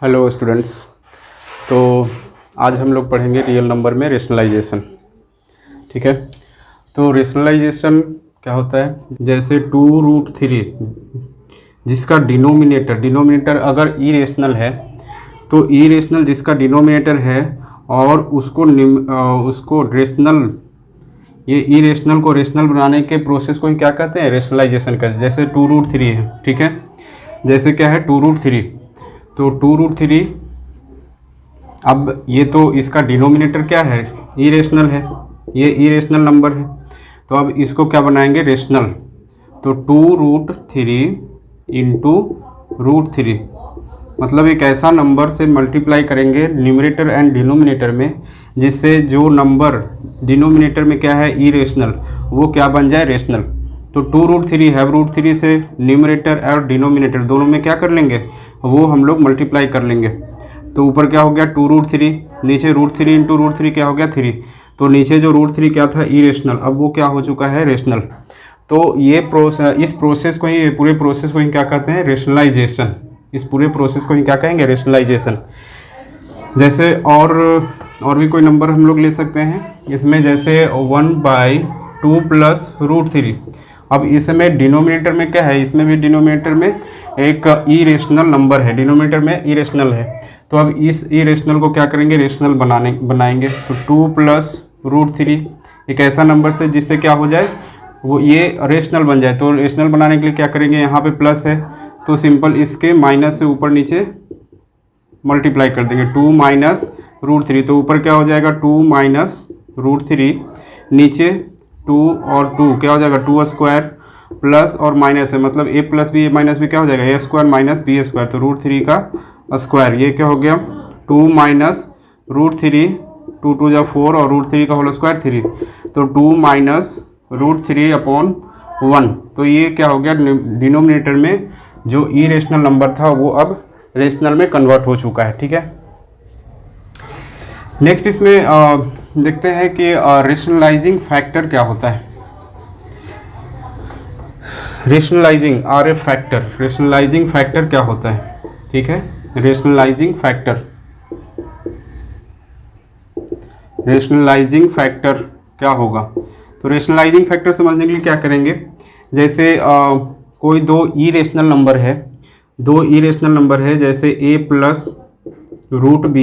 Hello students. तो आज हम लोग पढ़ेंगे रियल नंबर में रेशनलाइजेशन। ठीक है, तो रेशनलाइजेशन क्या होता है, जैसे 2√3 जिसका डिनोमिनेटर अगर इरेशनल है तो इरेशनल जिसका डिनोमिनेटर है और उसको रेशनल, ये इरेशनल को रेशनल बनाने के प्रोसेस को ही क्या कहते हैं, रेशनलाइजेशन का। जैसे 2√3 है, ठीक है, जैसे क्या है 2√3, तो 2√3 अब ये तो इसका डिनोमिनेटर क्या है, इरेशनल है, ये इरेशनल नंबर है, तो अब इसको क्या बनाएंगे, रेशनल। तो 2√3 इंटू √3 मतलब एक ऐसा नंबर से मल्टीप्लाई करेंगे न्यूमरेटर एंड डिनोमिनेटर में, जिससे जो नंबर डिनोमिनेटर में क्या है इरेशनल, वो क्या बन जाए, रेशनल। तो 2√3 है, √3 से न्यूमरेटर और डिनोमिनेटर दोनों में क्या कर लेंगे, वो हम लोग मल्टीप्लाई कर लेंगे। तो ऊपर क्या हो गया 2√3, नीचे √3 इंटू √3 क्या हो गया 3, तो नीचे जो √3 क्या था इरेशनल, अब वो क्या हो चुका है, रेशनल। तो ये इस प्रोसेस को ही, पूरे प्रोसेस को ही क्या कहते हैं, रेशनलाइजेशन। इस पूरे प्रोसेस को ही क्या कहेंगे, रेशनलाइजेशन। जैसे और भी कोई नंबर हम लोग ले सकते हैं इसमें, जैसे 1/2 प्लस √3। अब इसमें डिनोमिनेटर में क्या है, इसमें भी डिनोमिनेटर में एक इरेशनल नंबर है, डिनोमिनेटर में इरेशनल है, तो अब इस इरेशनल को क्या करेंगे, रेशनल बनाएंगे। तो 2 प्लस √3 एक ऐसा नंबर से जिससे क्या हो जाए, वो ये रेशनल बन जाए। तो रेशनल बनाने के लिए क्या करेंगे, यहाँ पे प्लस है तो सिंपल इसके माइनस से ऊपर नीचे मल्टीप्लाई कर देंगे, 2 माइनस √3, तो ऊपर क्या हो जाएगा 2 माइनस √3, नीचे 2 और 2 क्या हो जाएगा 2 स्क्वायर, प्लस और माइनस है मतलब a plus B minus B क्या हो जाएगा a square minus B square, तो √3 का स्क्वायर, ये क्या हो गया 2 माइनस √3, 2 2 जा 4 और √3 का होल स्क्वायर 3, तो 2 माइनस √3 अपॉन 1। तो ये क्या हो गया, डिनोमिनेटर में जो इरेशनल नंबर था वो अब रेशनल में कन्वर्ट हो चुका है। ठीक है, नेक्स्ट इसमें देखते हैं कि रेशनलाइजिंग फैक्टर क्या होता है। रेशनलाइजिंग रेशनलाइजिंग फैक्टर क्या होता है, ठीक है, रेशनलाइजिंग फैक्टर क्या होगा। तो रेशनलाइजिंग फैक्टर समझने के लिए क्या करेंगे, जैसे कोई दो इरेशनल नंबर है, जैसे a plus √b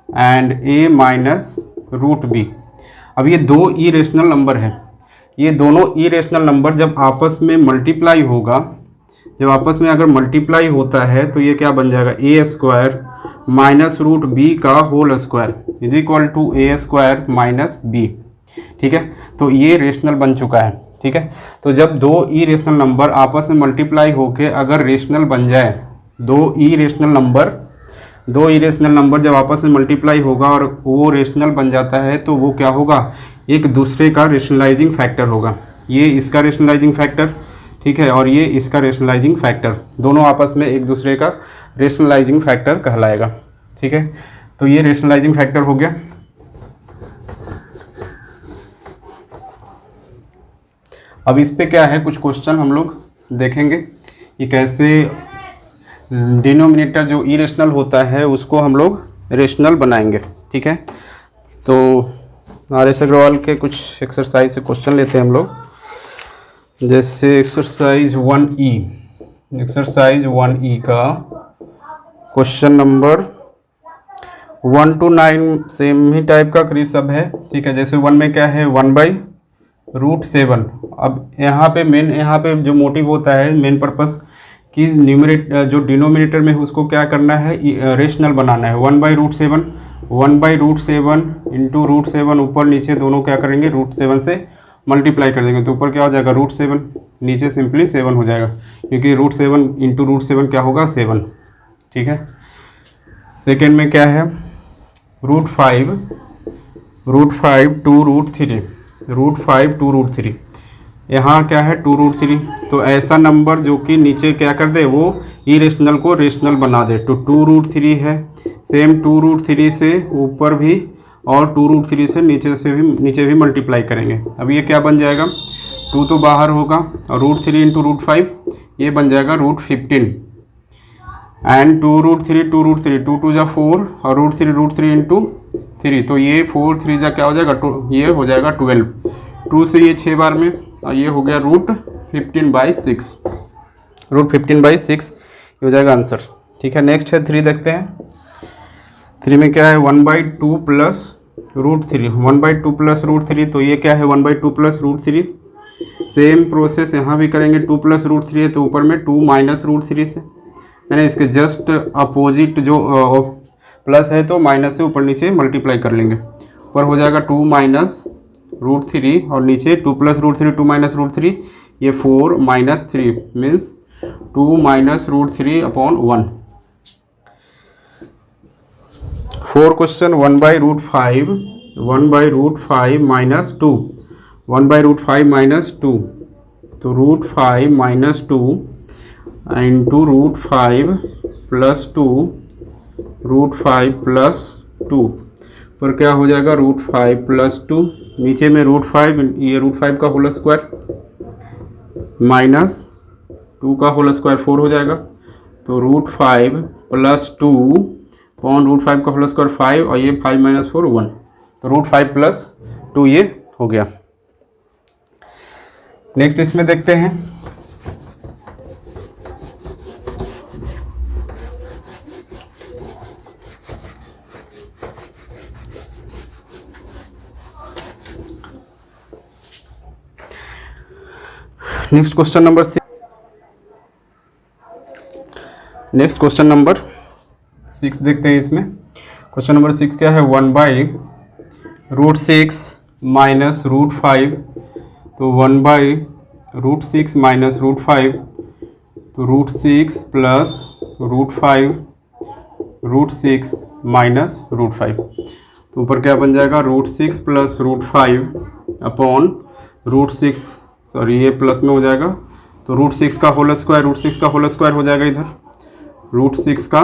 and a minus √b। अब ये दो इरेशनल नंबर है, ये दोनों इरेशनल नंबर जब आपस में मल्टीप्लाई होगा, जब आपस में अगर मल्टीप्लाई होता है तो ये क्या बन जाएगा, a स्क्वायर माइनस √b का whole square is equal to a square minus b। ठीक है, तो ये रेशनल बन चुका है। ठीक है, तो जब दो इरेशनल नंबर आपस में मल्टीप्लाई होके अगर रेशनल बन जाए, दो इरेशनल नंबर जब आपस में मल्टीप्लाई होगा और वो रेशनल बन जाता है, तो वो क्या होगा, एक दूसरे का रेशनलाइजिंग फैक्टर होगा। ये इसका रेशनलाइजिंग फैक्टर, ठीक है, और ये इसका रेशनलाइजिंग फैक्टर, दोनों आपस में एक दूसरे का रेशनलाइजिंग फैक्टर कहलाएगा। ठीक है, तो ये रेशनलाइजिंग फैक्टर हो गया। अब इस पे क्या है, कुछ क्वेश्चन हम लोग देखेंगे कि कैसे डिनोमिनेटर जो इरेशनल होता है उसको हम लोग रेशनल बनाएंगे। ठीक है, तो RS अग्रवाल के कुछ एक्सरसाइज से क्वेश्चन लेते हैं हम लोग। जैसे एक्सरसाइज 1E का question number 1 to 9 same he type का करीब सब है। ठीक है, जैसे 1 में क्या है 1/√7। अब यहाँ पे जो मोटिव होता है, मेन पर्पस कि जो डिनोमिनेटर में उसको क्या करना है, रेशनल बनाना है। 1/√7 इंटू √7, ऊपर नीचे दोनों क्या करेंगे, √7 से मल्टीप्लाई कर देंगे, तो ऊपर क्या हो जाएगा √7, नीचे सिंपली 7 हो जाएगा, क्योंकि √7 इंटू √7 क्या होगा 7। ठीक है, सेकेंड में क्या है √5 टू √3, यहाँ क्या है 2√3। तो ऐसा नंबर जो कि नीचे क्या कर दे, वो इरेशनल को रेशनल बना दे। तो 2√3 है, सेम 2√3 से ऊपर भी और 2√3 से नीचे भी मल्टीप्लाई करेंगे। अब ये क्या बन जाएगा, 2 तो बाहर होगा और √3 इंटू √5 ये बन जाएगा √15। एंड 2√3 2 टू जा 4 और √3 इंटू 3, तो ये 4 3 जा क्या हो जाएगा, ये हो जाएगा 12। 2 से ये 6 बार में, और ये हो गया √15/6, √15/6 ये हो जाएगा आंसर। ठीक है, नेक्स्ट है 3 देखते हैं। 3 में क्या है 1/2 प्लस √3, 1/2 प्लस √3, तो ये क्या है 1/2 प्लस √3। सेम प्रोसेस यहाँ भी करेंगे, 2 प्लस √3 है तो ऊपर में 2 माइनस √3 से, मैंने इसके जस्ट अपोजिट जो प्लस है तो माइनस से ऊपर नीचे मल्टीप्लाई कर लेंगे। ऊपर हो जाएगा 2 माइनस √3 और नीचे 2 प्लस √3 2 माइनस √3, ये 4 minus 3 means 2 minus √3 upon 1। 4 question 1/5, 1/5 minus 2, 1/5 minus 2, तो √5 माइनस 2 इंटू √5 प्लस 2, √5 प्लस 2 पर क्या हो जाएगा √5 प्लस 2, नीचे में √5, ये √5 का होल स्क्वायर माइनस 2 का होल स्क्वायर 4 हो जाएगा, तो √5 प्लस 2 अपॉन √5 का होल स्क्वायर 5 और ये 5 माइनस 4 1, तो √5 प्लस 2 ये हो गया। नेक्स्ट इसमें देखते हैं। Next question number 6, next question number 6 देखते हैं। इसमें क्वेश्चन नंबर 6 क्या है 1/√6 माइनस √5, तो 1/√6 माइनस √5, तो √6 प्लस √5 √6 माइनस √5, तो ऊपर क्या बन जाएगा √6 प्लस √5 अपॉन √6, सॉरी ये प्लस में हो जाएगा, तो √6 का होल स्क्वायर, √6 का होल स्क्वायर हो जाएगा इधर, √6 का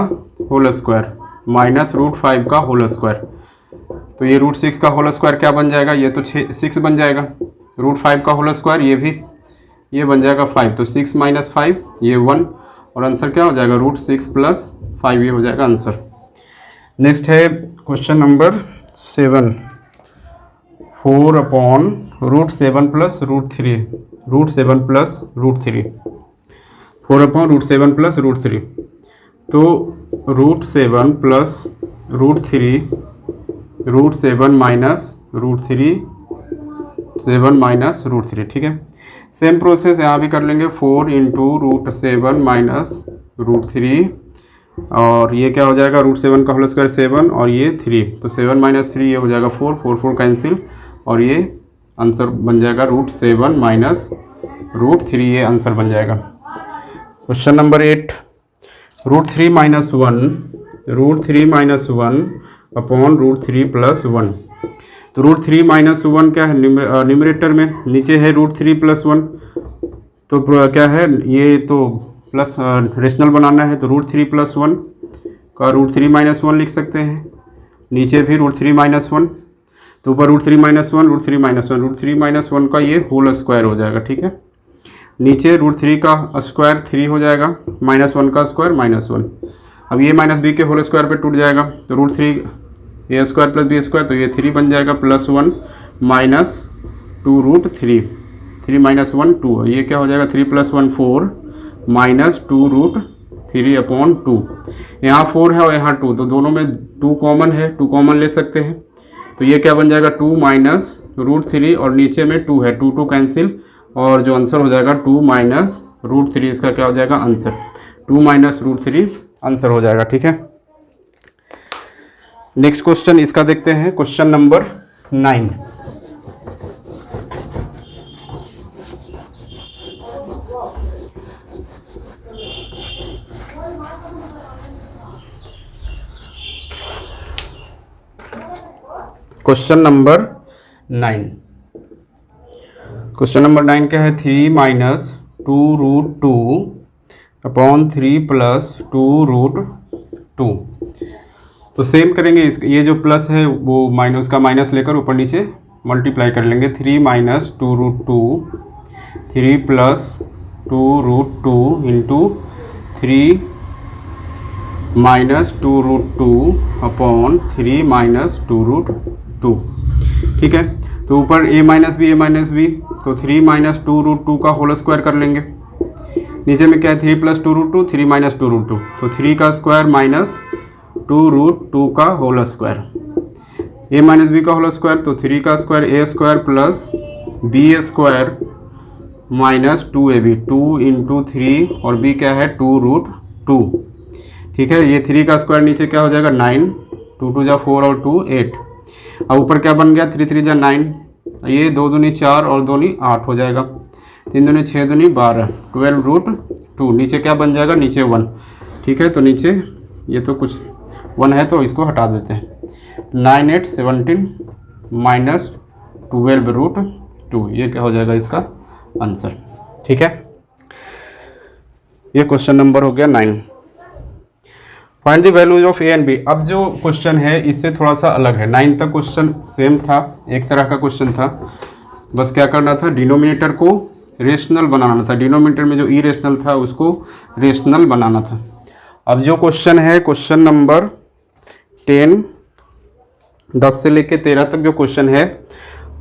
होल स्क्वायर माइनस √5 का होल स्क्वायर, तो ये √6 का होल स्क्वायर क्या बन जाएगा, ये तो 6 बन जाएगा, √5 का होल स्क्वायर ये बन जाएगा 5, तो 6 माइनस 5 ये 1, और आंसर क्या हो जाएगा √6 प्लस 5 ये हो जाएगा आंसर। नेक्स्ट है question number 7, 4/√7 plus √3, √7 plus √3, 4/√7 plus √3, तो √7 प्लस √3, √7 माइनस √3, 7 माइनस √3, ठीक है। सेम प्रोसेस यहाँ भी कर लेंगे, 4 इंटू √7 माइनस √3, और ये क्या हो जाएगा √7 का होल स्क्वायर 7 और ये 3, तो 7 माइनस 3 ये हो जाएगा 4, 4 कैंसिल, और ये आंसर बन जाएगा √7 माइनस √3 ये आंसर बन जाएगा। Question number 8, √3 minus 1, √3 minus 1 upon √3 plus 1, तो √3 माइनस 1 क्या है न्यूमरेटर में, नीचे है √3 प्लस 1, तो क्या है ये तो प्लस रेशनल बनाना है, तो √3 प्लस 1 का √3 माइनस 1 लिख सकते हैं, नीचे भी √3 माइनस 1, तो ऊपर √3 माइनस 1 √3 माइनस 1, √3 माइनस 1 का ये होल स्क्वायर हो जाएगा, ठीक है। नीचे √3 का स्क्वायर 3 हो जाएगा, -1 का स्क्वायर -1, अब ये माइनस बी के होल स्क्वायर पे टूट जाएगा, तो √3 ए स्क्वायर प्लस बी स्क्वायर, तो ये 3 बन जाएगा, +1 माइनस 2 √3, 3 माइनस 1 2, ये क्या हो जाएगा 3 + 1 4 माइनस 2 √3 अपॉन 2, यहाँ 4 है और यहाँ 2, तो दोनों में 2 कॉमन है, 2 कॉमन ले सकते हैं, तो ये क्या बन जाएगा 2 माइनस √3 और नीचे में 2 है, 2 कैंसिल, और जो आंसर हो जाएगा 2 माइनस √3, इसका क्या हो जाएगा आंसर, 2 माइनस √3 आंसर हो जाएगा, ठीक है। नेक्स्ट क्वेश्चन इसका देखते हैं, question number 9, question number 9, question number 9 क्या है 3 माइनस 2 √2 अपॉन 3 प्लस 2 √2, तो सेम करेंगे, इस ये जो प्लस है वो माइनस का माइनस लेकर ऊपर नीचे मल्टीप्लाई कर लेंगे, 3 minus 2 √2, 3 plus 2 √2 into 3 minus 2√2 upon 3 minus 2√2। ठीक है, तो ऊपर a माइनस बी, तो 3 माइनस 2√2 का होल स्क्वायर कर लेंगे। नीचे में क्या है, 3 प्लस 2√2, 3 माइनस 2√2, तो 3 का स्क्वायर माइनस 2√2 का whole square, a minus B का होल स्क्वायर, तो 3 का square a square plus b square minus 2ab, 2 into 3 और b क्या है 2√2। ठीक है, ये 3 का स्क्वायर नीचे क्या हो जाएगा 9, 2 2 जा 4 और 2 8। अब ऊपर क्या बन गया 3 3 जा 9, ये 2 दूनी 4 और 2 नी 8 हो जाएगा, 3 दूनी 6 दूनी 12, 12√2। नीचे क्या बन जाएगा, नीचे 1। ठीक है, तो नीचे ये तो कुछ 1 है तो इसको हटा देते हैं। 9 8 17 माइनस 12√2, ये क्या हो जाएगा इसका आंसर। ठीक है, ये क्वेश्चन नंबर हो गया 9। Find the values of A and B. अब जो क्वेश्चन है इससे थोड़ा सा अलग है। 9 तक क्वेश्चन सेम था, एक तरह का क्वेश्चन था, बस क्या करना था, डिनोमिनेटर को रेशनल बनाना था। डिनोमिनेटर में जो इरेशनल था उसको रेशनल बनाना था। अब जो क्वेश्चन है क्वेश्चन नंबर 10 से लेके 13 तक जो क्वेश्चन है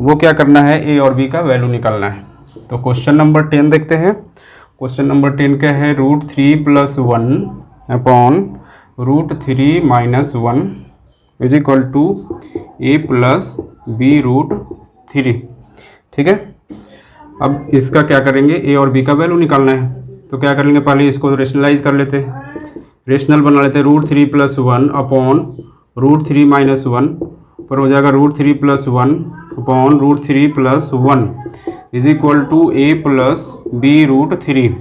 वो क्या करना है, ए और बी का वैल्यू निकालना है। तो क्वेश्चन नंबर 10 देखते हैं। क्वेश्चन नंबर 10 क्या है, √3 + 1 upon √3 - 1 is equal to a + b√3। ठीक है, अब इसका क्या करेंगे, ए और बी का वैल्यू निकालना है। तो क्या करेंगे, पहले इसको रेशनलाइज कर लेते हैं, रेशनल बना लेते हैं। √3 + 1 अपॉन √3 - 1 पर हो जाएगा √3 + 1 upon √3 + 1 is equal to a + b√3।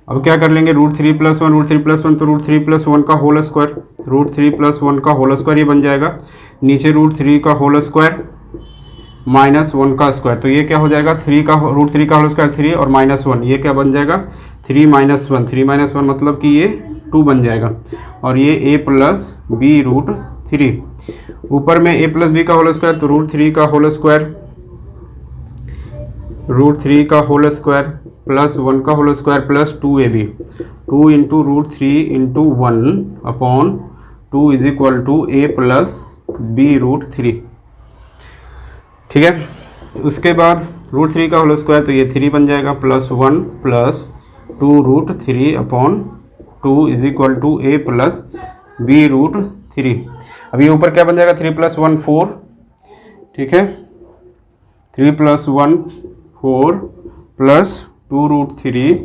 अब क्या कर लेंगे, √3 + 1 √3 + 1 तो √3 + 1 का होल स्क्वायर, √3 + 1 का होल स्क्वायर ये बन जाएगा। नीचे √3 का होल स्क्वायर माइनस 1 का स्क्वायर, तो ये क्या हो जाएगा, √3 का होल स्क्वायर 3 और -1, ये क्या बन जाएगा 3 - 1, 3 - 1 मतलब कि ये 2 बन जाएगा। और ये a + b√3, ऊपर में a + b का होल स्क्वायर, तो √3 का होल स्क्वायर प्लस 1 का whole square plus 2ab, 2 into √3 into 1 upon 2 is equal to a + b√3। ठीक है, उसके बाद √3 का होल स्क्वायर तो ये 3 बन जाएगा, plus 1 plus 2√3 upon 2 is equal to a + b√3। अब ये ऊपर क्या बन जाएगा, 3 + 1 4। ठीक है, 3 + 1 4 plus 2√3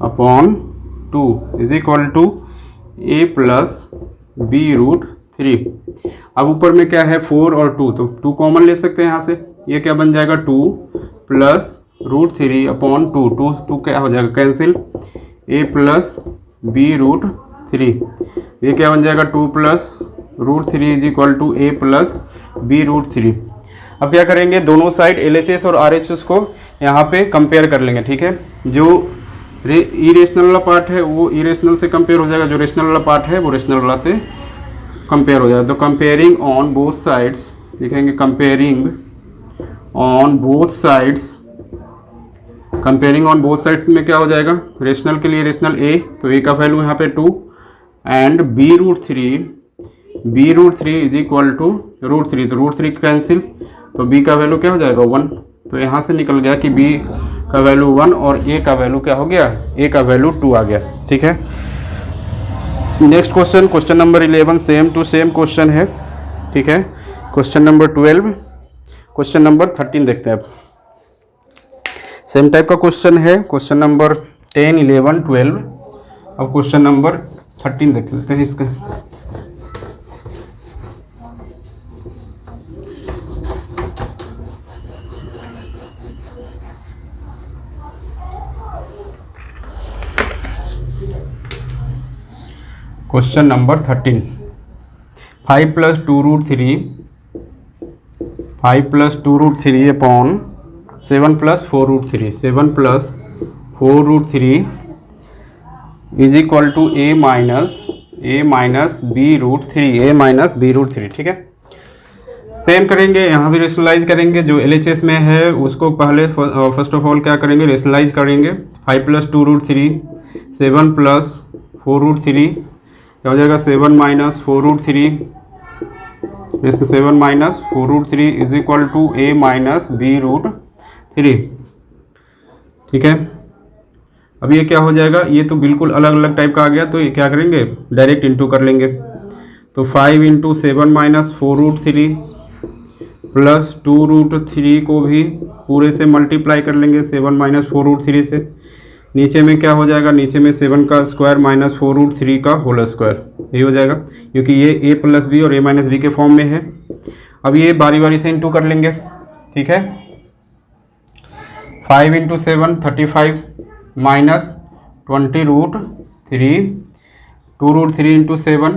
upon 2 is equal to a + b√3। अब ऊपर में क्या है 4 और 2, तो 2 कॉमन ले सकते हैं यहाँ से, ये क्या बन जाएगा 2 प्लस √3 अपॉन 2, 2 क्या हो जाएगा कैंसिल, a + b√3। ये क्या बन जाएगा 2 plus √3 is equal to a + b√3। अब क्या करेंगे, दोनों साइड LHS और RHS को यहाँ पे कंपेयर कर लेंगे। ठीक है, जो इरेशनल वाला पार्ट है वो इरेशनल से कंपेयर हो जाएगा, जो रेशनल वाला पार्ट है वो रेशनल वाला से कंपेयर हो जाएगा। तो कंपेयरिंग ऑन बोथ साइड्स लिखेंगे, कंपेयरिंग ऑन बोथ साइड्स में क्या हो जाएगा, रेशनल के लिए रेशनल a, तो a का वैल्यू यहाँ पे 2 and b√3 is equal to √3, तो √3 कैंसिल, तो b का वैल्यू क्या हो जाएगा 1। तो यहाँ से निकल गया कि b का वैल्यू 1 और a का वैल्यू क्या हो गया, a का वैल्यू 2 आ गया। ठीक है, next question, question number 11 same to same question है। ठीक है, क्वेश्चन नंबर 12, क्वेश्चन नंबर 13 देखते हैं। अब सेम टाइप का क्वेश्चन है, क्वेश्चन नंबर 10 11 12। अब क्वेश्चन नंबर 13 देख लेते हैं इसका। Question number 13, 5 + 2√3 upon 7 + 4√3, 7 + 4√3 is equal to a - b√3। ठीक है, सेम करेंगे, यहाँ भी रेशनलाइज करेंगे। जो LHS में है उसको पहले फर्स्ट ऑफ ऑल क्या करेंगे, रेशनलाइज करेंगे। 5 + 2√3, 7 + 4√3 क्या हो जाएगा 7 माइनस 4√3, इसका 7 minus 4√3 is equal to a minus b√3। ठीक है, अब ये क्या हो जाएगा, ये तो बिल्कुल अलग अलग टाइप का आ गया, तो ये क्या करेंगे डायरेक्ट इंटू कर लेंगे। तो 5 इंटू 7 माइनस 4√3 प्लस 2√3 को भी पूरे से मल्टीप्लाई कर लेंगे 7 माइनस 4√3 से। नीचे में क्या हो जाएगा, नीचे में 7 का स्क्वायर माइनस 4√3 का होल स्क्वायर, यही हो जाएगा, क्योंकि ये a प्लस बी और a माइनस बी के फॉर्म में है। अब ये बारी बारी से इंटू कर लेंगे। ठीक है, 5 into 7 35 minus 20√3, 2√3 into 7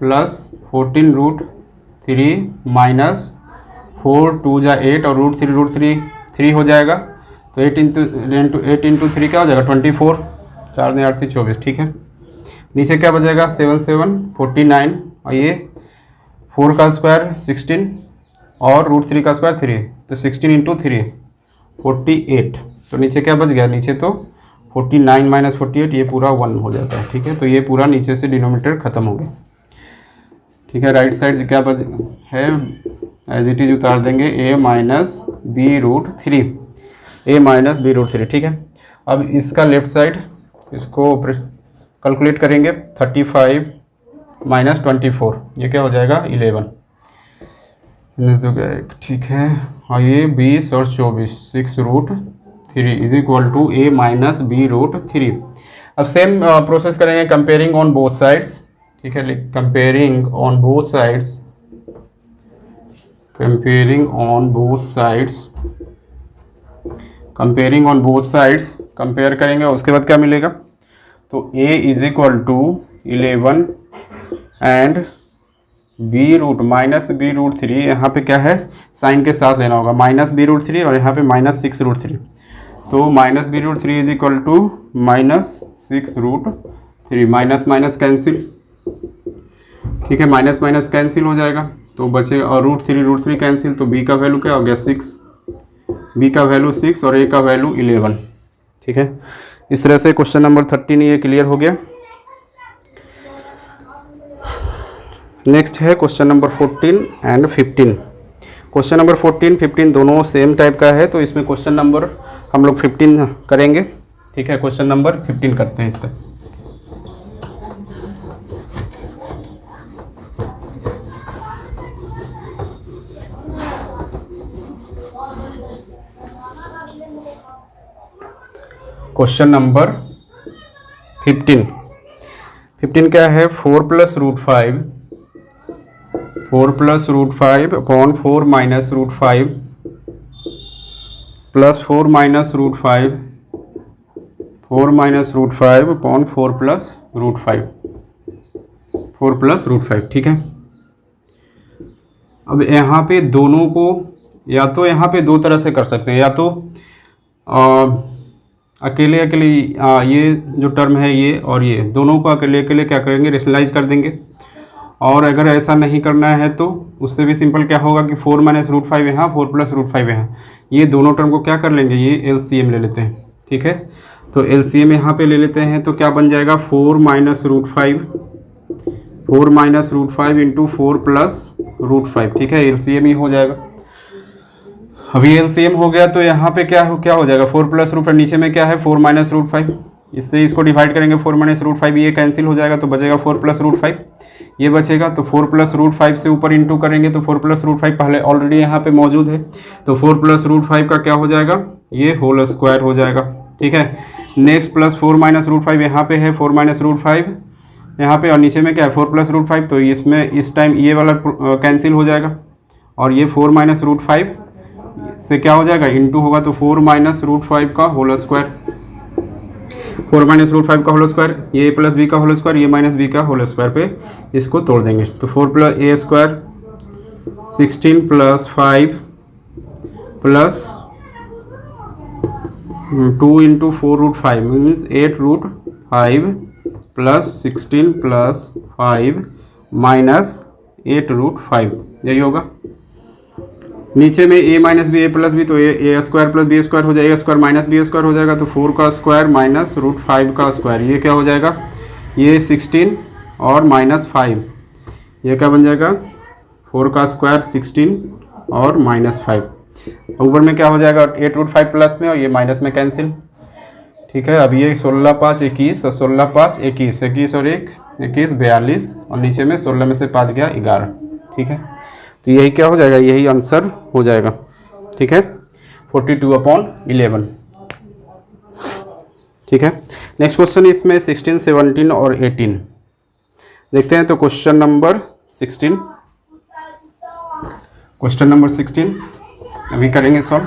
plus 14√3 minus 4 2 जा 8 और √3 3 हो जाएगा। तो 8 इंटू 3 क्या हो जाएगा 24, 4 ने 8 से 24। ठीक है, नीचे क्या बचेगा 7 7 49 और ये 4 का स्क्वायर 16 और √3 का स्क्वायर 3, तो 16 इंटू 3 48। तो नीचे क्या बच गया, नीचे तो 49 माइनस 48 ये पूरा 1 हो जाता है। ठीक है, तो ये पूरा नीचे से डिनोमिनेटर ख़त्म हो गया। ठीक है, राइट साइड क्या बच है, एज इट इज उतार देंगे a minus b√3, a minus b√3। ठीक है, अब इसका लेफ्ट साइड इसको कैलकुलेट करेंगे, 35 माइनस 24 ये क्या हो जाएगा 11। ठीक है, और ये 20 और 24 6√3 is equal to a minus b√3। अब सेम प्रोसेस करेंगे कंपेयरिंग ऑन बोथ साइड्स। ठीक है, comparing on both sides, comparing on both sides, comparing on both sides compare करेंगे, उसके बाद क्या मिलेगा, तो a is equal to 11 and b root minus b√3, यहाँ पे क्या है साइन के साथ लेना होगा, माइनस b√3 और यहाँ पे माइनस 6√3, तो minus b√3 is equal to minus 6√3, minus minus cancel. ठीक है, माइनस माइनस कैंसिल हो जाएगा, तो बचेगा और √3 कैंसिल, तो b का वैल्यू क्या हो गया 6, b का वैल्यू 6 और a का वैल्यू 11। ठीक है, इस तरह से क्वेश्चन नंबर 13 ये क्लियर हो गया। नेक्स्ट है question number 14 and 15। Question number 14 15 दोनों सेम टाइप का है, तो इसमें क्वेश्चन नंबर हम लोग 15 करेंगे। ठीक है, क्वेश्चन नंबर 15 करते हैं इसका। क्वेश्चन नंबर 15 क्या है, 4 plus √5 upon 4 minus √5 plus 4 minus √5 upon 4 plus √5। ठीक है, अब यहाँ पे दोनों को या तो यहाँ पे दो तरह से कर सकते हैं, या तो अकेले ये जो टर्म है ये और ये दोनों को अकेले क्या करेंगे रेशनलाइज कर देंगे। और अगर ऐसा नहीं करना है तो उससे भी सिंपल क्या होगा कि 4 माइनस √5 यहाँ 4 प्लस √5 यहाँ, ये दोनों टर्म को क्या कर लेंगे, ये एलसीएम ले लेते हैं। ठीक है, तो एलसीएम यहाँ पे ले लेते हैं, तो क्या बन जाएगा 4 माइनस √5 इंटू 4 प्लस √5। ठीक है, एलसीएम ही हो जाएगा। अभी एलसीएम हो गया तो यहाँ पे क्या हो जाएगा 4 प्लस √5, नीचे में क्या है 4 माइनस √5, इससे इसको डिवाइड करेंगे 4 माइनस √5, ये कैंसिल हो जाएगा तो बचेगा 4 प्लस √5, ये बचेगा। तो 4 प्लस √5 से ऊपर इंटू करेंगे तो 4 प्लस √5 पहले ऑलरेडी यहाँ पे मौजूद है, तो 4 प्लस √5 का क्या हो जाएगा, ये होल स्क्वायर हो जाएगा। ठीक है, नेक्स्ट प्लस 4 माइनस √5 यहाँ पे है 4 माइनस √5 यहाँ पे, और नीचे में क्या है 4 प्लस √5, तो इसमें इस टाइम ये वाला कैंसिल हो जाएगा, और ये 4 माइनस √5 से क्या हो जाएगा इंटू होगा, तो 4 माइनस √5 का होल स्क्वायर, 4 माइनस √5 का होल स्क्वायर, ये प्लस बी का होल स्क्वायर, ये माइनस बी का होल स्क्वायर पे इसको तोड़ देंगे, तो 4 plus a square 16 plus 5 plus 2 into 4√5 means 8√5 plus 16 plus 5 minus 8√5, यही होगा। नीचे में a minus B a plus B, तो a square plus B square हो जाएगा, स्क्वायर माइनस बी स्क्वायर हो जाएगा, तो 4 का स्क्वायर माइनस √5 का स्क्वायर, ये क्या हो जाएगा, ये 16 और -5, ये क्या बन जाएगा 4 का स्क्वायर 16 और -5। ऊपर में क्या हो जाएगा 8√5 प्लस में और ये माइनस में कैंसिल। ठीक है, अब ये 16 5 21 और 16 5 21, 21 और 1 21 42 और नीचे में 16 में से 5 गया 11। ठीक है, तो यही क्या हो जाएगा, यही आंसर हो जाएगा। ठीक है, 42/11। ठीक है, नेक्स्ट क्वेश्चन इसमें 16 17 और 18 देखते हैं। तो क्वेश्चन नंबर 16 अभी करेंगे सॉल्व।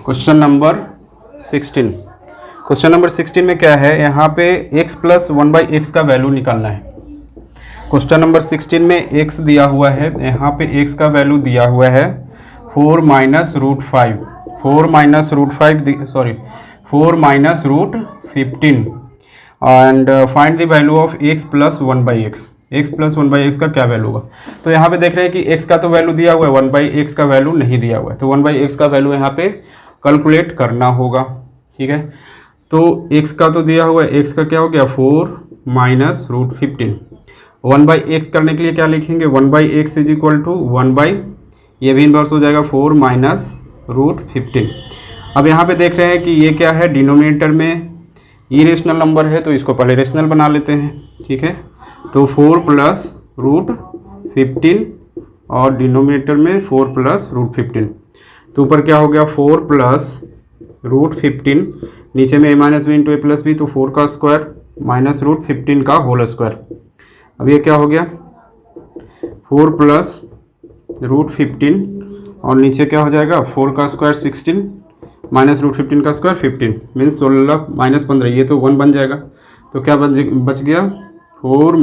क्वेश्चन नंबर 16 में क्या है, यहाँ पे x + 1/x का वैल्यू निकालना है। क्वेश्चन नंबर 16 में x दिया हुआ है, यहाँ पे x का वैल्यू दिया हुआ है 4 - √5 4 - and find the value of x + 1/x। x + 1/x का क्या वैल्यू होगा। तो यहाँ पे देख रहे हैं कि x का तो वैल्यू दिया हुआ है, 1/x का वैल्यू नहीं दिया हुआ है, तो 1/x का वैल्यू यहाँ पे कैलकुलेट करना होगा। ठीक है, तो x का तो दिया हुआ है, x का क्या हो गया 4 - √15। 1/x करने के लिए क्या लिखेंगे, 1/x = 1/, ये भी इन्वर्स हो जाएगा 4 - √15। अब यहाँ पे देख रहे हैं कि ये क्या है, डिनोमिनेटर में इरेशनल नंबर है, तो इसको पहले रेशनल बना लेते हैं। ठीक है, तो 4 + √15 और डिनोमिनेटर में 4 + √15, तो ऊपर क्या हो गया 4 + √15, नीचे में a - b × a + b, तो 4 का स्क्वायर - √15 का होल स्क्वायर। अब ये क्या हो गया 4 + √15 और नीचे क्या हो जाएगा 4 का स्क्वायर 16 -√15 का स्क्वायर 15 मीन्स 16 - 15, ये तो 1 बन जाएगा। तो क्या बच गया 4 -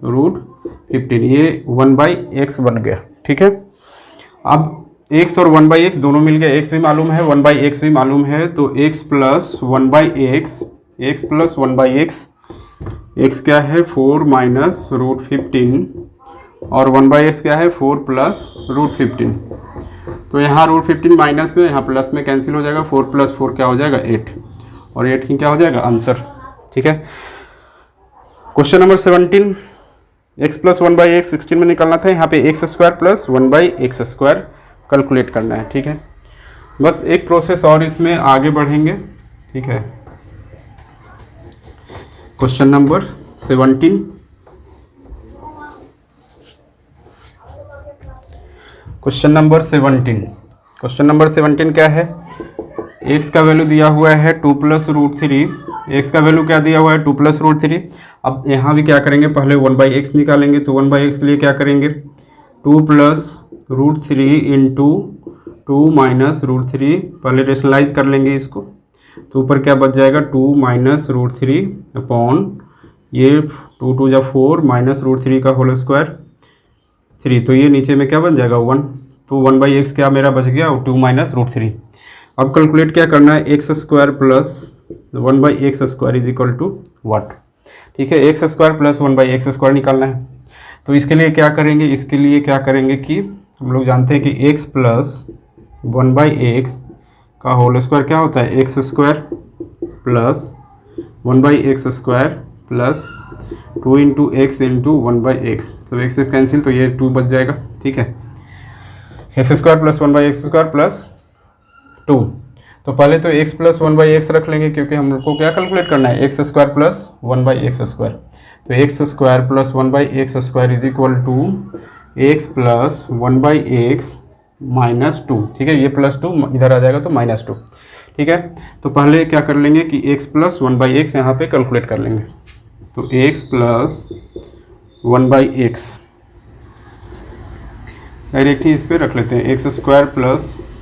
√15, ये 1/x बन गया। ठीक है, अब x और 1/x दोनों मिल गए, x भी मालूम है 1/x भी मालूम है, तो x + 1/x x क्या है 4 - √15 और 1/x क्या है 4 + √15। तो यहाँ √15 माइनस में, यहाँ प्लस में कैंसिल हो जाएगा, 4 + 4 क्या हो जाएगा 8 और 8 की क्या हो जाएगा आंसर। ठीक है, क्वेश्चन नंबर 17 x + 1/x 16 में निकालना था, यहाँ पे x² + 1/x² कैलकुलेट करना है। ठीक है, बस एक प्रोसेस और इसमें आगे बढ़ेंगे। ठीक है, क्वेश्चन नंबर 17 क्वेश्चन नंबर 17 क्या है, x का वैल्यू दिया हुआ है 2 + √3, x का वैल्यू क्या दिया हुआ है 2 + √3। अब यहाँ भी क्या करेंगे, पहले 1/x निकालेंगे, तो 1/x के लिए क्या करेंगे 2 + √3 × 2 - √3, पहले रेशनलाइज कर लेंगे इसको, तो ऊपर क्या बच जाएगा 2 - √3 अपॉन ये 2 2 जा 4 - √3 का होल स्क्वायर 3, तो ये नीचे में क्या बन जाएगा 1, तो 1/x क्या मेरा बच गया 2 - √3। अब कैलकुलेट क्या करना है, x² + 1/x² = व्हाट। ठीक है, x² + 1/x² निकालना है, तो इसके लिए क्या करेंगे, कि हम लोग जानते हैं कि x + 1/x का होल स्क्वायर क्या होता है x² + 1/x² + 2 × x × 1/x, तो x से कैंसिल, तो ये 2 बच जाएगा। ठीक है, x² + 1/x² + 2, तो पहले तो x + 1/x रख लेंगे, क्योंकि हम लोग को क्या कैलकुलेट करना है x² + 1/x², तो x² + 1/x² = x + 1/x - 2। ठीक है, ये +2 इधर आ जाएगा तो -2। ठीक है, तो पहले क्या कर लेंगे कि x + 1/x यहाँ पे कैलकुलेट कर लेंगे, तो x + 1/x डायरेक्ट ही इस पर रख लेते हैं, x² +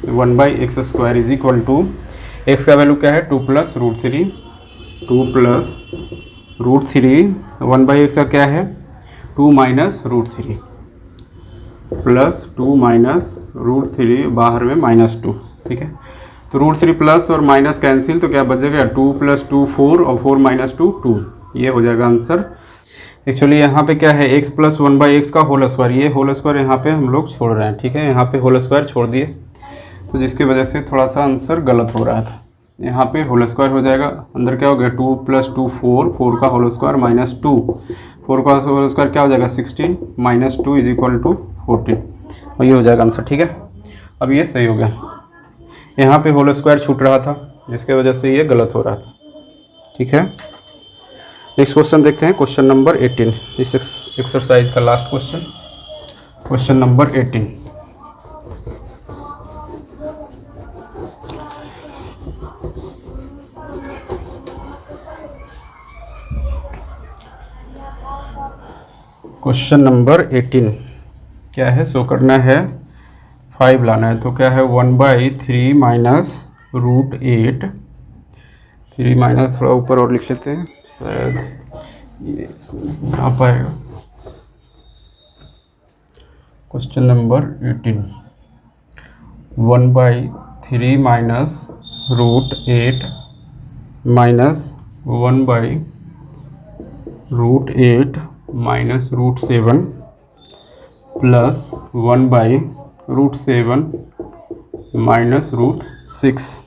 1/x² = x का वैल्यू क्या है 2 + √3 1/x का क्या है 2 - √3 प्लस 2 - √3 बाहर में -2। ठीक है, तो √3 प्लस और माइनस कैंसिल, तो क्या बचेगा 2 + 2 4 और 4 - 2 2, ये हो जाएगा आंसर। एक्चुअली यहाँ पे क्या है x + 1/x का होल स्क्वायर, ये होल स्क्वायर यहाँ पे हम लोग छोड़ रहे हैं। ठीक है, यहाँ पे होल स्क्वायर छोड़ दिए, तो जिसकी वजह से थोड़ा सा आंसर गलत हो रहा था। यहाँ पे होल स्क्वायर हो जाएगा, अंदर क्या हो गया 2 + 2 4, 4 का होल स्क्वायर -2, 4 का होल स्क्वायर क्या हो जाएगा 16 -2 = 14, और ये हो जाएगा आंसर। ठीक है, अब ये सही हो गया। यहाँ पे होल स्क्वायर छूट रहा था जिसके वजह से ये गलत हो रहा था। ठीक है, नेक्स्ट क्वेश्चन देखते हैं, क्वेश्चन नंबर 18, इस एक्सरसाइज का last question, question number 18। Question number 18 क्या है, शो करना है 5 लाना है, तो क्या है 1/3 -√8, 3 माइनस थोड़ा ऊपर और लिख लेते हैं, शायद ये इसको आ पाएगा। Question number 18, 1/3 -√8 -1/√8 -√7 plus 1/√7 -√6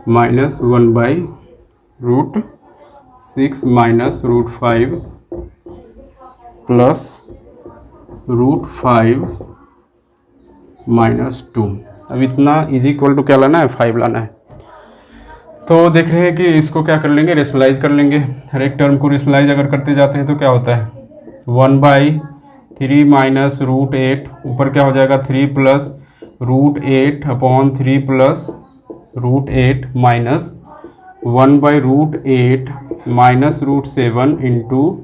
minus 1/√6 -√5 plus √5 -2। अब इतना इज इक्वल टू क्या लाना है, 5 लाना है। तो देख रहे हैं कि इसको क्या कर लेंगे, रेशनलाइज कर लेंगे। हर एक टर्म को रेशनलाइज अगर करते जाते हैं तो क्या होता है 1/3 -√8, ऊपर क्या हो जाएगा 3 + √8/3 plus √8 minus 1/√8 -√7 into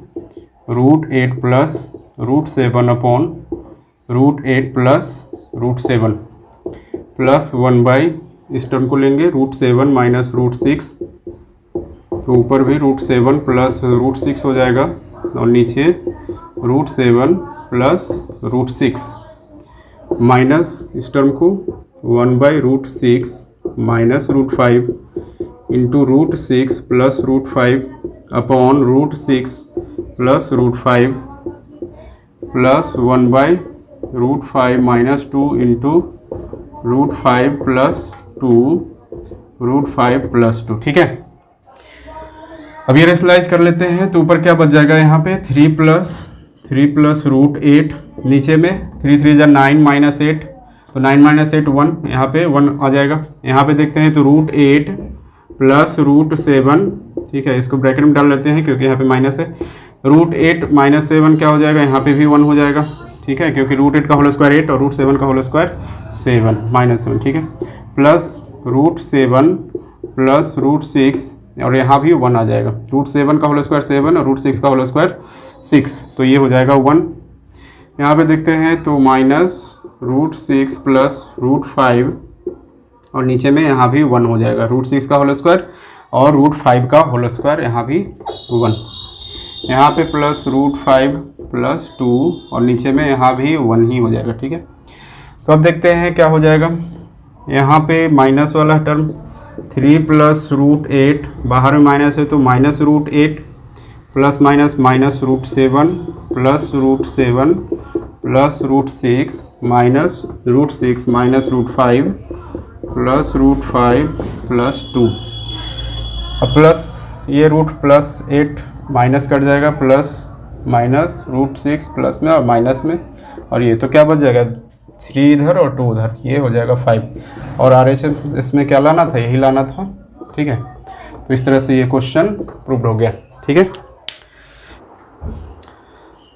√8 plus √7/√8 plus √7 plus 1/, इस टर्म को लेंगे √7 माइनस √6, तो ऊपर भी √7 प्लस √6 हो जाएगा और नीचे √7 प्लस √6 माइनस इस टर्म को 1/√6 minus √5 into √6 plus √5/√6 plus √5 plus 1/√5 -2 into √5 plus 2 √5 plus 2। ठीक है, अब ये रेशनलाइज कर लेते हैं तो ऊपर क्या बच जाएगा यहाँ पे 3 + √8, नीचे में 3 3 = 9 -8, तो 9 - 8 1, यहाँ पे 1 आ जाएगा। यहाँ पे देखते हैं तो √8 प्लस √7, ठीक है, इसको ब्रैकेट में डाल लेते हैं क्योंकि यहाँ पे माइनस है। √8 -7 क्या हो जाएगा, यहाँ पे भी 1 हो जाएगा। ठीक है, क्योंकि √8 का होल स्क्वायर 8 और √7 का होल स्क्वायर 7 -7। ठीक है, प्लस √7 प्लस √6 और यहाँ भी 1 आ जाएगा। √7 का होल स्क्वायर 7 और √6 का होल स्क्वायर 6, तो ये हो जाएगा 1। यहाँ पे देखते हैं तो माइनस √6 प्लस √5 और नीचे में यहाँ भी 1 हो जाएगा। √6 का होल स्क्वायर और √5 का होल स्क्वायर यहाँ भी 1, यहाँ पे प्लस √5 प्लस 2 और नीचे में यहाँ भी 1 ही हो जाएगा। ठीक है, तो अब देखते हैं क्या हो जाएगा। यहाँ पे माइनस वाला टर्म 3 + √8, बाहर में माइनस है तो -√8 plus minus -√7 plus √7 plus √6 minus √6 minus √5 plus √5 plus 2, अब प्लस ये √+8 माइनस कट जाएगा, प्लस माइनस √6 प्लस में और माइनस में, और ये तो क्या बच जाएगा 3 इधर और 2 उधर, ये हो जाएगा 5। और RH इसमें क्या लाना था, यही लाना था। ठीक है, तो इस तरह से ये क्वेश्चन प्रूव्ड हो गया। ठीक है,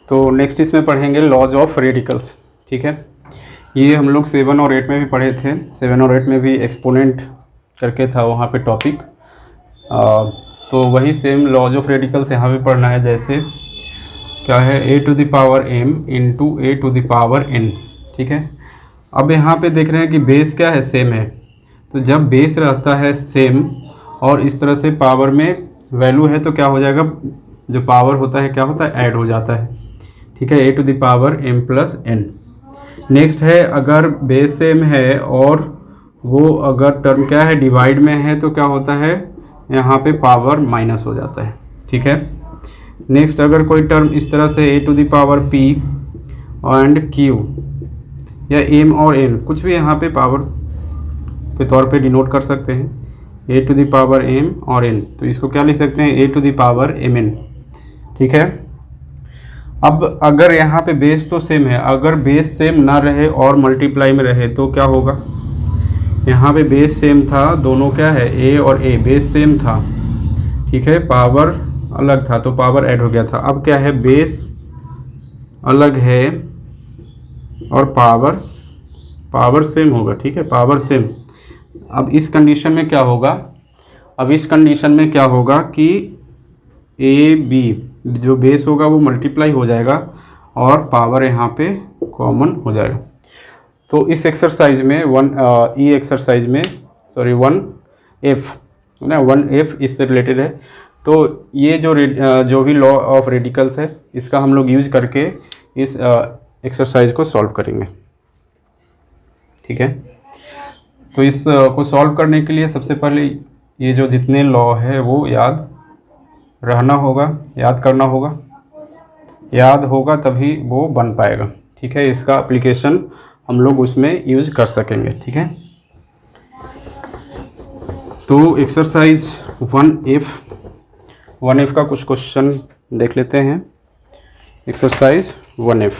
तो नेक्स्ट इसमें पढ़ेंगे लॉज ऑफ रेडिकल्स। ठीक है, ये हम लोग 7 और 8 में भी पढ़े थे। 7 और 8 में भी एक्सपोनेंट करके था वहाँ पे टॉपिक, तो वही सेम लॉज ऑफ रेडिकल्स यहाँ पे पढ़ना है। जैसे क्या है a⁴m इंटू a⁴n। ठीक है, अब यहाँ पे देख रहे हैं कि बेस क्या है, सेम है, तो जब बेस रहता है सेम और इस तरह से पावर में वैल्यू है तो क्या हो जाएगा, जो पावर होता है क्या होता है, ऐड हो जाता है। ठीक है, a⁴m + n। नेक्स्ट है अगर बेस सेम है और वो अगर टर्म क्या है डिवाइड में है तो क्या होता है, यहाँ पे पावर माइनस हो जाता है। ठीक है, नेक्स्ट अगर कोई टर्म इस तरह से a⁴p एंड q या m और n कुछ भी यहाँ पे पावर के तौर पे डिनोट कर सकते हैं, a to the power m और एन, तो इसको क्या लिख सकते हैं, a to the power m n. ठीक है। अब अगर यहाँ पे बेस तो सेम है, अगर बेस सेम ना रहे और मल्टीप्लाई में रहे तो क्या होगा, यहाँ पे बेस सेम था, दोनों क्या है ए और ए, बेस सेम था, ठीक है, पावर अलग था तो पावर ऐड हो गया था। अब क्या है, बेस अलग है और पावर सेम होगा, ठीक है, पावर सेम। अब इस कंडीशन में क्या होगा, अब इस कंडीशन में क्या होगा कि ए बी जो बेस होगा वो मल्टीप्लाई हो जाएगा और पावर यहाँ पे कॉमन हो जाएगा। तो इस एक्सरसाइज में 1F ना, 1F इससे रिलेटेड है। तो ये जो भी लॉ ऑफ रेडिकल्स है इसका हम लोग यूज करके इस एक्सरसाइज को सॉल्व करेंगे। ठीक है। तो इस को सॉल्व करने के लिए सबसे पहले ये जो जितने लॉ है वो याद रहना होगा, याद करना होगा, याद होगा तभी वो बन पाएगा। ठीक है। इसका एप्लीकेशन हम लोग उसमें यूज कर सकेंगे। ठीक है। तो एक्सरसाइज 1F का कुछ क्वेश्चन देख लेते हैं। Exercise 1F,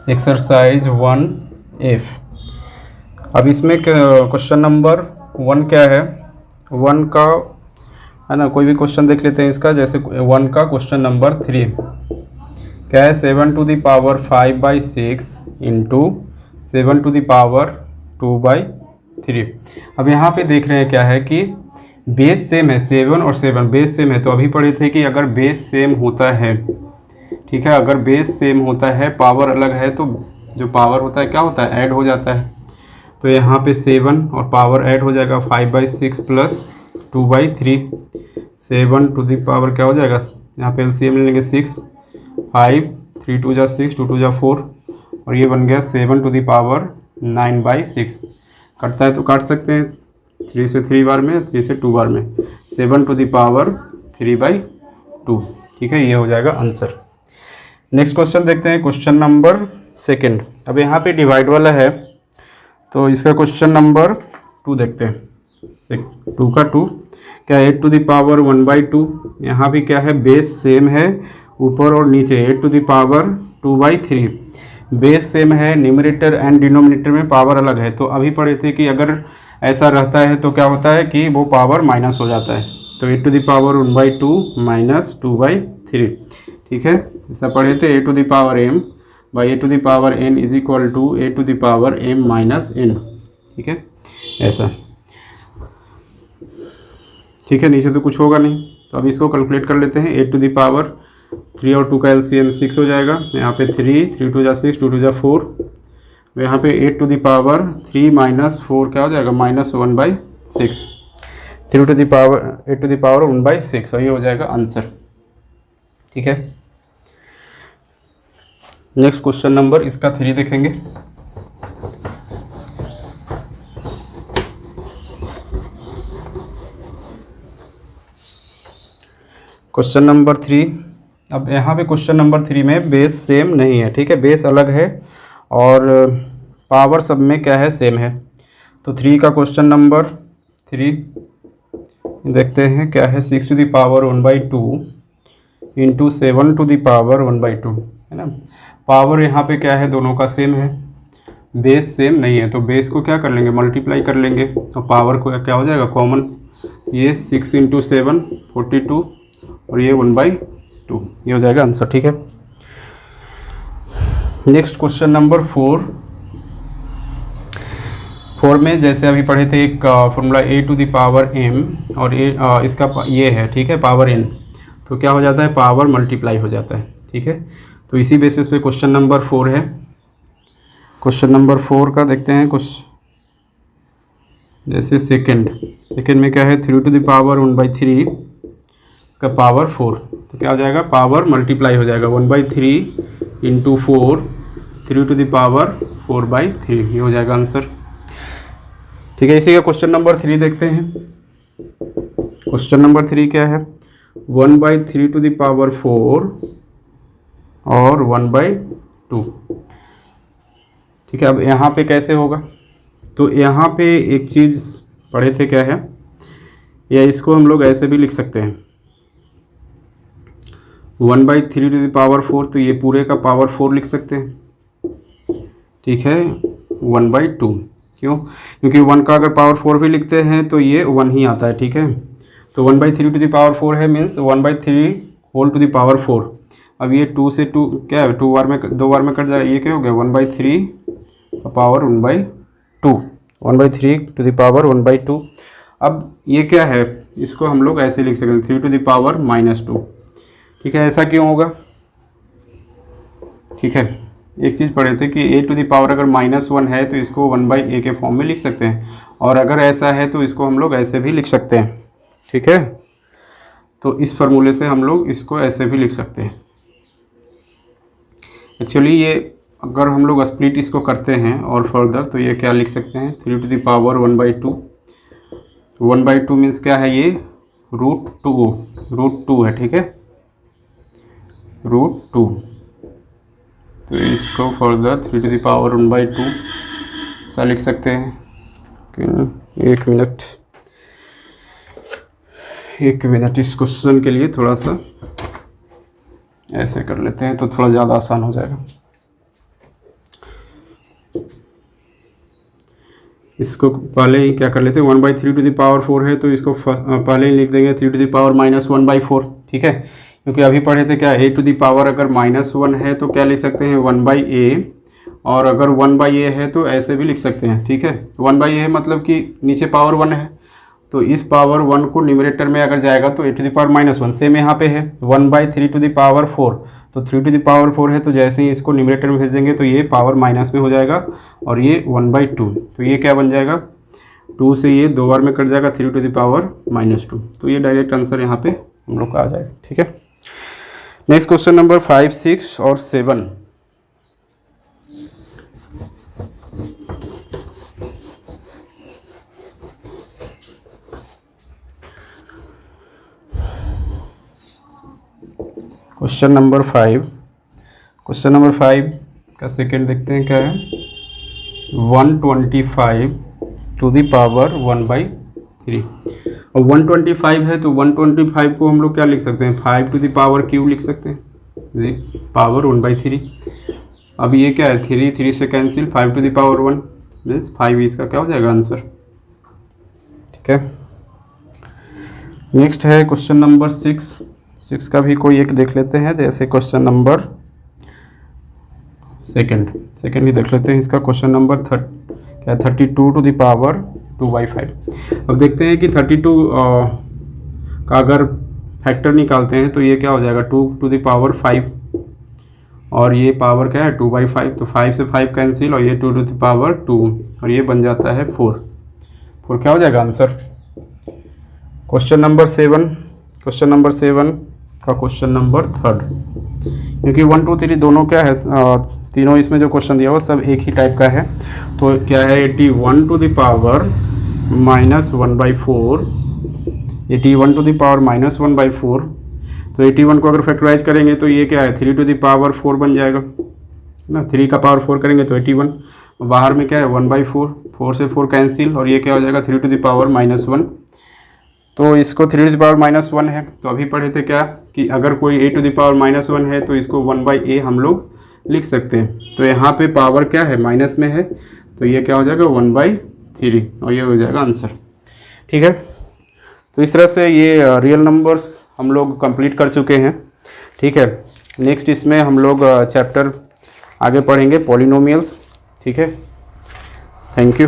exercise 1F। अब इसमें क्वेश्चन नंबर 1 क्या है, 1 का है ना, कोई भी क्वेश्चन देख लेते हैं इसका। जैसे 1 का क्वेश्चन नंबर 3 क्या है, 7 to the power 5/6 into 7 to the power 2/3। अब यहाँ पे देख रहे हैं क्या है कि बेस सेम है, 7 और 7 बेस सेम है। तो अभी पढ़े थे कि अगर बेस सेम होता है, ठीक है, अगर बेस सेम होता है पावर अलग है तो जो पावर होता है क्या होता है, ऐड हो जाता है। तो यहाँ पे 7 और पावर ऐड हो जाएगा 5/6 प्लस 2/3। 7 टू द पावर क्या हो जाएगा, यहाँ पे एलसीएम ले लेंगे 6, 5, 3 2 जा 6, 2 2 जा 4 और ये बन गया 7 टू द पावर 9/6। कटता है तो काट सकते हैं, 3 से 3 बार में, 3 से 2 बार में, 7 टू द पावर 3/2। ठीक है, ये हो जाएगा आंसर। नेक्स्ट क्वेश्चन देखते हैं, क्वेश्चन नंबर 2। अब यहाँ पे डिवाइड वाला है तो इसका क्वेश्चन नंबर 2 देखते हैं। 2 का 2 क्या, 8 टू द पावर 1/2। यहाँ भी क्या है, बेस सेम है ऊपर और नीचे, 8 to the power 2/3। Base same है, न्यूमरेटर एंड डिनोमिनेटर में पावर अलग है। तो अभी पढ़े थे कि अगर ऐसा रहता है तो क्या होता है कि वो पावर माइनस हो जाता है। तो 8 टू द पावर 1/2 माइनस 2/3। ठीक है, ऐसा पढ़े थे। a to the power m by a to the power n is equal to a to the power m minus n। ठीक है, ऐसा। ठीक है, नीचे तो कुछ होगा नहीं तो अब इसको कैलकुलेट कर लेते हैं। a टू द पावर 3 और 2 का एलसीएम 6 हो जाएगा। यहाँ पे 3 2 जा 6, 2 2 जा 4। यहाँ पे 8 टू द पावर 3 माइनस 4 क्या हो जाएगा, -1/6। 3 to the power 8 to the power 1/6 और ये हो जाएगा आंसर। ठीक है, नेक्स्ट क्वेश्चन नंबर इसका 3 देखेंगे। Question number 3। अब यहाँ पे क्वेश्चन नंबर 3 में बेस सेम नहीं है, ठीक है, बेस अलग है और पावर सब में क्या है, सेम है। तो 3 का क्वेश्चन नंबर 3 देखते हैं क्या है, 6 to the power 1/2 into 7 to the power 1/2 है ना। पावर यहाँ पे क्या है, दोनों का सेम है, बेस सेम नहीं है तो बेस को क्या कर लेंगे, मल्टीप्लाई कर लेंगे और पावर को क्या हो जाएगा, कॉमन। ये 6 इंटू 7 42 और ये 1/2, ये हो जाएगा आंसर। ठीक है, नेक्स्ट क्वेश्चन नंबर 4 में जैसे अभी पढ़े थे एक formula a to the power m और इसका ये है, ठीक है, पावर n। तो क्या हो जाता है, पावर मल्टीप्लाई हो जाता है। ठीक है, तो इसी बेसिस पे क्वेश्चन नंबर 4 है। क्वेश्चन नंबर 4 का देखते हैं कुछ, जैसे सेकेंड में क्या है, 3 टू द पावर 1/3 इसका पावर 4। तो क्या हो जाएगा, पावर मल्टीप्लाई हो जाएगा 1/3 इंटू 4, 3 टू द पावर 4/3, ये हो जाएगा आंसर। ठीक है, इसी का क्वेश्चन नंबर 3 देखते हैं। क्वेश्चन नंबर 3 क्या है, 1/3 टू द पावर 4 और 1/2। ठीक है, अब यहाँ पे कैसे होगा, तो यहाँ पे एक चीज़ पढ़े थे क्या है, या इसको हम लोग ऐसे भी लिख सकते हैं 1/3 टू द पावर 4, तो ये पूरे का पावर 4 लिख सकते हैं, ठीक है। 1/2 क्यों, क्योंकि 1 का अगर पावर 4 भी लिखते हैं तो ये 1 ही आता है, ठीक है। तो 1/3 टू द पावर 4 है, means 1/3 whole to the power 4। अब ये 2 से 2 क्या है, 2 बार में 2 बार में कट जाए, ये क्या हो गया 1/3 पावर 1/2, 1/3 टू द पावर 1/2। अब ये क्या है, इसको हम लोग ऐसे लिख सकते हैं 3 टू द पावर -2, ठीक है। ऐसा क्यों होगा, ठीक है। एक चीज़ पढ़े थे कि a टू द पावर अगर -1 है तो इसको 1/a के फॉर्म में लिख सकते हैं, और अगर ऐसा है तो इसको हम लोग ऐसे भी लिख सकते हैं, ठीक है। तो इस फार्मूले से हम लोग इसको ऐसे भी लिख सकते हैं। एक्चुअली ये अगर हम लोग स्प्लिट इसको करते हैं और फर्दर, तो ये क्या लिख सकते हैं 3 टू द पावर 1/2। 1/2 मीन्स क्या है, ये √2 है, ठीक है, √2। तो इसको फर्दर 3 टू द पावर 1/2 ऐसा लिख सकते हैं। एक मिनट इस क्वेश्चन के लिए थोड़ा सा ऐसे कर लेते हैं तो थोड़ा ज़्यादा आसान हो जाएगा। इसको पहले ही क्या कर लेते हैं, 1/3 टू द पावर 4 है तो इसको पहले ही लिख देंगे 3 टू द पावर -1/4, ठीक है। क्योंकि अभी पढ़े थे क्या, a टू द पावर अगर -1 है तो क्या लिख सकते हैं 1/a, और अगर 1/a है तो ऐसे भी लिख सकते हैं, ठीक है। 1/a है मतलब कि नीचे पावर 1 है, तो इस पावर 1 को न्यूमरेटर में अगर जाएगा तो a to the power -1, same यहाँ पे है 1/3 टू द पावर 4, तो 3 टू द पावर 4 है, तो जैसे ही इसको न्यूमरेटर में भेज देंगे तो ये पावर माइनस में हो जाएगा, और ये 1/2, तो ये क्या बन जाएगा 2 से ये 2 बार में कट जाएगा 3 टू द पावर -2, तो ये डायरेक्ट आंसर यहाँ पे हम लोग का आ जाएगा, ठीक है। नेक्स्ट क्वेश्चन नंबर 5, 6 और 7। क्वेश्चन नंबर 5 का सेकेंड देखते हैं क्या है, 125 टू द पावर 1/3। और 125 है तो 125 को हम लोग क्या लिख सकते हैं 5 टू द पावर क्यूब लिख सकते हैं, जी पावर 1/3। अब ये क्या है 3 से cancel, 5 to the power 1 means 5, इसका क्या हो जाएगा आंसर, ठीक है। नेक्स्ट है क्वेश्चन नंबर 6 का भी कोई एक देख लेते हैं, जैसे क्वेश्चन नंबर सेकंड ही देख लेते हैं। इसका question number 32 to the power 2/5। अब देखते हैं कि 32 का अगर फैक्टर निकालते हैं तो ये क्या हो जाएगा 2 टू द पावर 5, और ये पावर क्या है 2/5, तो 5 से 5 कैंसिल, और ये 2 टू द पावर 2, और ये बन जाता है 4 क्या हो जाएगा आंसर। क्वेश्चन नंबर 7 का क्वेश्चन नंबर 3, क्योंकि 1, 2, 3 दोनों क्या है तीनों इसमें जो क्वेश्चन दिया हुआ सब एक ही टाइप का है, तो क्या है 81 to the power -1/4, 81 to the power -1/4, तो 81 को अगर फैक्टराइज करेंगे तो ये क्या है 3 टू द पावर 4 बन जाएगा ना, 3 का पावर 4 करेंगे तो 81, बाहर में क्या है 1/4, 4 से 4 कैंसिल, और ये क्या हो जाएगा 3 टू द पावर -1, तो इसको 3 टू द पावर -1 है। तो अभी पढ़े थे क्या कि अगर कोई a टू द पावर -1 है तो इसको 1/a हम लोग लिख सकते हैं, तो यहाँ पे पावर क्या है माइनस में है, तो ये क्या हो जाएगा 1/3, और ये हो जाएगा आंसर, ठीक है। तो इस तरह से ये रियल नंबर्स हम लोग कंप्लीट कर चुके हैं, ठीक है। नेक्स्ट इसमें हम लोग चैप्टर आगे पढ़ेंगे पॉलिनोमियल्स, ठीक है। Thank you.